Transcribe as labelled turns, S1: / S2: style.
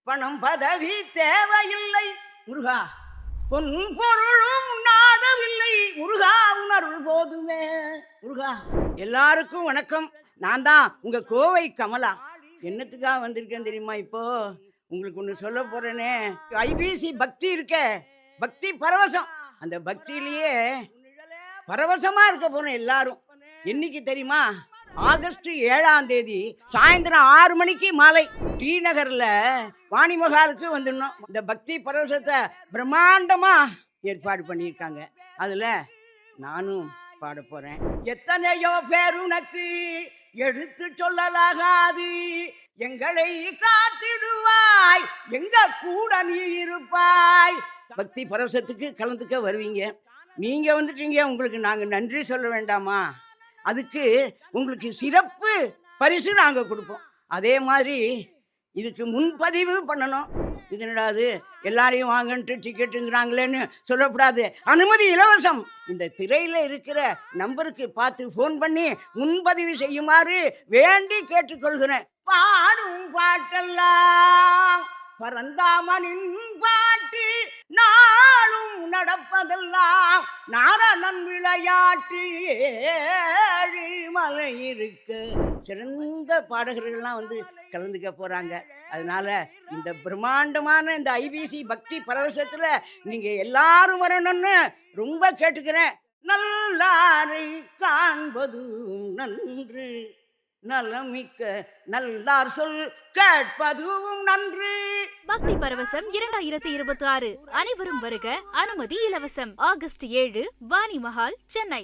S1: பணம் பதவி தேவையில்லை முருகா, பொன் பொருளும் நாடவில்லை முருகா, உணர்வு போதுமே முருகா. எல்லாருக்கும் வணக்கம். நான் தான் உங்க கோவை கமலா. என்னத்துக்காக வந்திருக்கேன் தெரியுமா? இப்போ உங்களுக்கு ஒன்று சொல்ல போறேனே. ஐபிசி பக்தி இருக்க, பக்தி பரவசம். அந்த பக்தியிலேயே பரவசமா இருக்க போறோம் எல்லாரும். என்னைக்கு தெரியுமா? ஆகஸ்ட் 7ஆம் தேதி சாயந்தரம் 6 மணிக்கு மாலை டி நகர்ல வாணிமகாலுக்கு வந்துடணும். இந்த பக்தி பரவசத்தை பிரம்மாண்டமா ஏற்பாடு பண்ணியிருக்காங்க. அதுல நானும் பாட போறேன். எத்தனையோ பேர் உனக்கு எடுத்து சொல்லலாகாது, எங்களை காத்திடுவாய், எங்க கூட நீ இருப்பாய். பக்தி பரவசத்துக்கு கலந்துக்க வருவீங்க. நீங்க வந்துட்டீங்க, உங்களுக்கு நாங்க நன்றி சொல்ல வேண்டாமா? அதுக்கு உங்களுக்கு சிறப்பு பரிசு நாங்கள் கொடுப்போம். அதே மாதிரி இதுக்கு முன்பதிவு பண்ணணும். இது என்னடாது எல்லாரையும் வாங்கன்ட்டு டிக்கெட்டுங்கிறாங்களேன்னு சொல்லக்கூடாது. அனுமதி இலவசம். இந்த திரையில் இருக்கிற நம்பருக்கு பார்த்து ஃபோன் பண்ணி முன்பதிவு செய்யுமாறு வேண்டி கேட்டுக்கொள்கிறேன். பாடும் பாட்டெல்லாம் பரந்தாமனின் பாட்டு, நாளும் நடப்பதெல்லாம் நாரணன் விளையாட்டு. ஏழு மலை இருக்க சிறந்த பாடகர்கள்லாம் வந்து கலந்துக்க போறாங்க. அதனால இந்த பிரம்மாண்டமான இந்த ஐபிசி பக்தி பரவசத்துல நீங்க எல்லாரும் வரணும்னு ரொம்ப கேட்டுக்கிறேன். நல்லாரை காண்பது நன்று, நலமிக்க நல்லார் சொல் கேட்பதும் நன்று.
S2: பக்தி பரவசம் 2026 அனைவரும் வருக. அனுமதி இலவசம். ஆகஸ்ட் 7, வாணி மஹால், சென்னை.